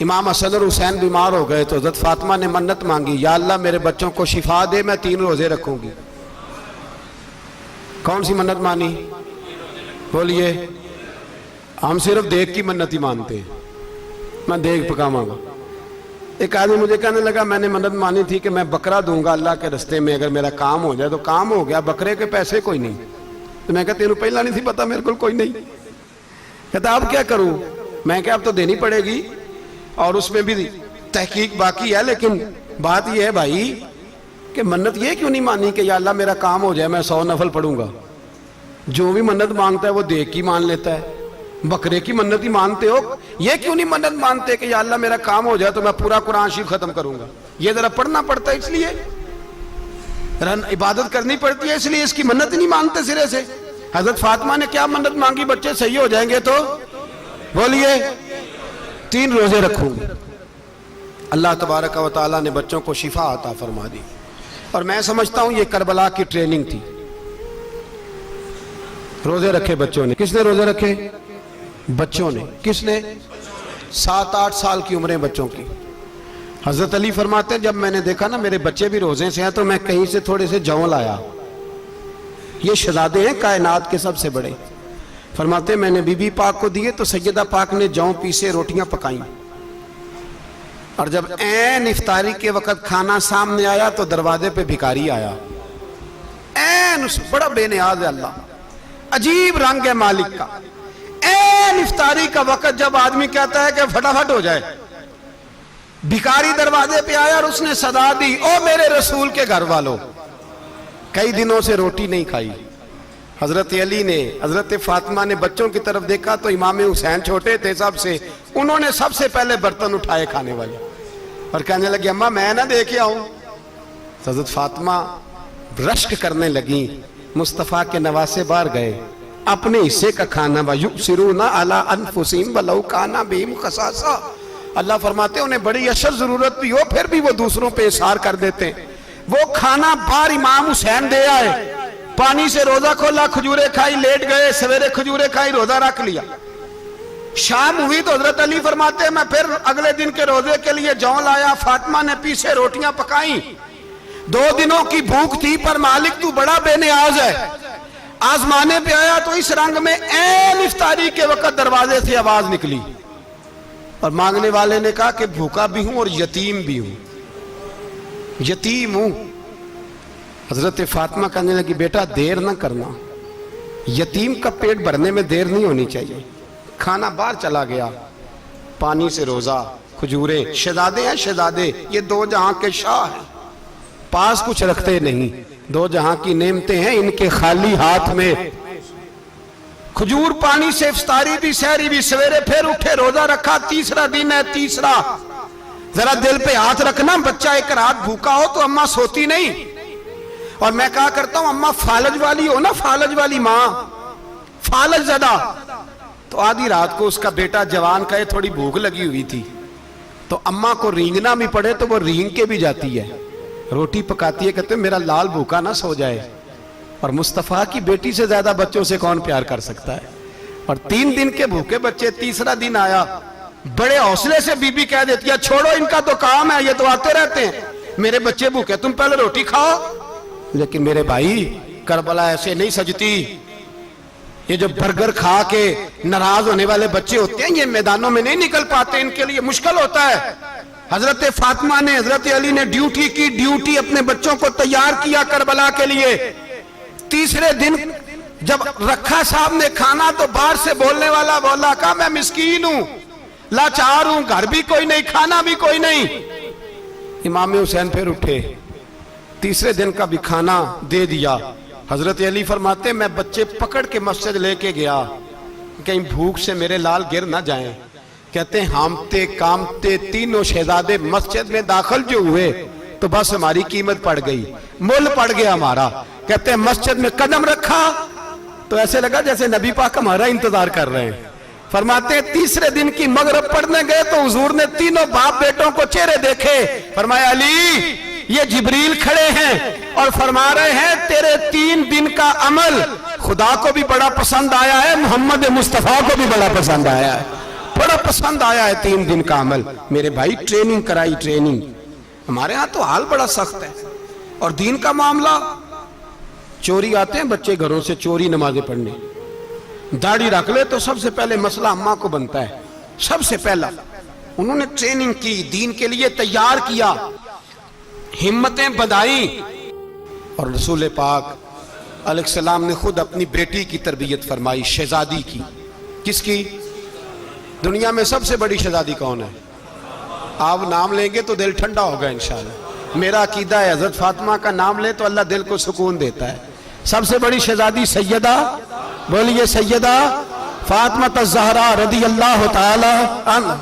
امام حسن اور حسین بیمار ہو گئے تو حضرت فاطمہ نے منت مانگی، یا اللہ میرے بچوں کو شفا دے، میں 3 روزے رکھوں گی۔ کون سی منت مانی؟ بولیے۔ ہم صرف دیکھ کی منت ہی مانتے ہیں، میں دیکھ پکاواں گا۔ ایک آدمی مجھے کہنے لگا میں نے منت مانی تھی کہ میں بکرا دوں گا اللہ کے رستے میں، اگر میرا کام ہو جائے، تو کام ہو گیا، بکرے کے پیسے کوئی نہیں۔ تو میں کہا تینوں پہلا نہیں تھی پتا، میرے کو کوئی نہیں۔ کہتا اب کیا کروں؟ میں کہا اب تو دینی پڑے گی، اور اس میں بھی تحقیق باقی ہے، لیکن بات یہ ہے بھائی کہ منت یہ کیوں نہیں مانی کہ یا اللہ میرا کام ہو جائے، میں 100 نفل پڑھوں گا۔ جو بھی منت مانگتا ہے وہ دیکھ کی مان لیتا ہے، بکرے کی منت ہی مانتے ہو، یہ کیوں نہیں منت مانتے کہ یا اللہ میرا کام ہو جائے تو میں پورا قرآن شریف ختم کروں گا؟ یہ ذرا پڑھنا پڑتا ہے، اس لیے عبادت کرنی پڑتی ہے، اس لیے اس کی منت نہیں مانتے سرے سے۔ حضرت فاطمہ نے کیا منت مانگی؟ بچے صحیح ہو جائیں گے تو بولیے 3 روزے رکھوں گے۔ اللہ تبارک و تعالیٰ نے بچوں کو شفا عطا فرما دی، اور میں سمجھتا ہوں یہ کربلا کی ٹریننگ تھی۔ روزے رکھے بچوں نے۔ کس نے روزے رکھے؟ بچوں نے۔ کس نے؟ 7-8 سال کی عمریں بچوں کی۔ حضرت علی فرماتے ہیں جب میں نے دیکھا نا میرے بچے بھی روزے سے ہیں تو میں کہیں سے تھوڑے سے جوں لایا۔ یہ شہزادے ہیں کائنات کے سب سے بڑے۔ فرماتے ہیں میں نے بی بی پاک کو دیے تو سیدہ پاک نے جوں پیسے روٹیاں پکائیں، اور جب عین افطاری کے وقت کھانا سامنے آیا تو دروازے پہ بھکاری آیا۔ عین بڑا بے نیاز ہے اللہ، عجیب رنگ ہے مالک کا۔ عین افطاری کا وقت جب آدمی کہتا ہے کہ فٹافٹ ہو جائے، بھکاری دروازے پہ آیا اور اس نے صدا دی، او میرے رسول کے گھر والوں، کئی دنوں سے روٹی نہیں کھائی۔ حضرت علی نے، حضرت فاطمہ نے بچوں کی طرف دیکھا تو امام حسین چھوٹے تھے سب سے، انہوں نے سب سے پہلے برتن اٹھائے کھانے والے، اور کہنے لگے اماں میں نہ دیکھے آؤں۔ حضرت فاطمہ رشک کرنے لگیں، مصطفیٰ کے نواسے باہر گئے، اپنے حصے کا کھانا وَيُؤْثِرُونَ عَلَىٰ أَنفُسِهِمْ وَلَوْ كَانَ بِهِمْ خَصَاصَةٌ۔ اللہ فرماتے ہیں انہیں بڑی اشد ضرورت بھی ہو پھر بھی وہ دوسروں پہ اثار کر دیتے ہیں۔ وہ کھانا باہر امام حسین دے آئے، پانی سے روزہ کھولا، کھجورے کھائی، لیٹ گئے، سویرے کھجورے کھائی، روزہ رکھ لیا۔ شام ہوئی تو حضرت علی فرماتے ہیں میں پھر اگلے دن کے روزے کے لیے جوں لایا، فاطمہ نے پیسے روٹیاں پکائیں۔ 2 دنوں کی بھوک تھی پر مالک تو بڑا بے نیاز ہے۔ آزمانے پہ آیا تو اس رنگ میں عین افطاری کے وقت دروازے سے آواز نکلی، اور مانگنے والے نے کہا کہ بھوکا بھی ہوں اور یتیم بھی ہوں، یتیم ہوں۔ حضرت فاطمہ کہنے لگی بیٹا دیر نہ کرنا، یتیم کا پیٹ بھرنے میں دیر نہیں ہونی چاہیے۔ کھانا باہر چلا گیا، پانی سے روزہ، کھجورے، شہزادے ہیں شہزادے، یہ 2 جہاں کے شاہ ہیں، پاس کچھ رکھتے نہیں، 2 جہاں کی نعمتیں ہیں ان کے خالی ہاتھ میں۔ کھجور پانی سے افطاری بھی، سحری بھی، سویرے پھر اٹھے، روزہ رکھا، 3را دن ہے، 3را۔ ذرا دل پہ ہاتھ رکھنا، بچہ ایک رات بھوکا ہو تو اماں سوتی نہیں، اور میں کہا کرتا ہوں اماں فالج والی ہو نا، فالج والی ماں، فالج زدہ، تو آدھی رات کو اس کا بیٹا جوان کہے تھوڑی بھوک لگی ہوئی تھی، تو اماں کو رینگنا بھی پڑے تو وہ رینگ کے بھی جاتی ہے، روٹی پکاتی ہے، کہتے ہیں میرا لال بھوکا نہ سو جائے۔ اور مصطفیٰ کی بیٹی سے زیادہ بچوں سے کون پیار کر سکتا ہے؟ اور 3 دن کے بھوکے بچے، 3را دن آیا، بڑے حوصلے سے بی بی کہہ دیتی ہے چھوڑو ان کا تو کام ہے، یہ تو آتے رہتے ہیں، میرے بچے بھوکے، تم پہلے روٹی کھاؤ۔ لیکن میرے بھائی کربلا ایسے نہیں سجتی۔ یہ جو برگر کھا کے ناراض ہونے والے بچے ہوتے ہیں یہ میدانوں میں نہیں نکل پاتے، ان کے لیے مشکل ہوتا ہے۔ حضرت فاطمہ نے، حضرت علی نے ڈیوٹی کی، ڈیوٹی اپنے بچوں کو تیار کیا کربلا کے لیے۔ 3رے دن جب رکھا صاحب نے کھانا تو باہر سے بولنے والا بولا کہا میں مسکین ہوں، لاچار ہوں، گھر بھی کوئی نہیں، کھانا بھی کوئی نہیں۔ امام حسین پھر اٹھے، 3رے دن کا بھی کھانا دے دیا۔ حضرت علی فرماتے میں بچے پکڑ کے مسجد لے کے گیا، کہیں بھوک سے میرے لال گر نہ جائیں۔ کہتے ہیں ہامتے کامتے 3 شہزادے مسجد میں داخل جو ہوئے تو بس ہماری قیمت پڑ گئی، مول پڑ گیا ہمارا۔ کہتے ہیں مسجد میں قدم رکھا تو ایسے لگا جیسے نبی پاک ہمارا انتظار کر رہے ہیں۔ فرماتے ہیں 3رے دن کی مغرب پڑھنے گئے تو حضور نے 3 باپ بیٹوں کو چہرے دیکھے، فرمایا علی یہ جبریل کھڑے ہیں اور فرما رہے ہیں تیرے 3 دن کا عمل خدا کو بھی بڑا پسند آیا ہے، محمد مصطفیٰ کو بھی بڑا پسند آیا ہے۔ بڑا پسند آیا ہے 3 دن کا عمل. میرے بھائی ٹریننگ کرائی, ٹریننگ. ہمارے ہاں تو حال بڑا سخت ہے. اور دین کا معاملہ, چوری آتے ہیں بچے گھروں سے چوری نمازیں پڑھنے, داڑھی رکھ لے تو سب سے پہلے مسئلہ اماں کو بنتا ہے. سب سے پہلا انہوں نے ٹریننگ کی, دین کے لیے تیار کیا, ہمتیں بندھائیں. اور رسول پاک علیہ السلام نے خود اپنی بیٹی کی تربیت فرمائی, شہزادی کی. کس کی؟ دنیا میں سب سے بڑی شہزادی کون ہے؟ آپ نام لیں گے تو دل ٹھنڈا ہوگا انشاءاللہ. میرا عقیدہ ہے حضرت فاطمہ کا نام لے تو اللہ دل کو سکون دیتا ہے. سب سے بڑی شہزادی سیدہ, بولیے سیدہ فاطمہ الزہرا رضی اللہ تعالی عنہا.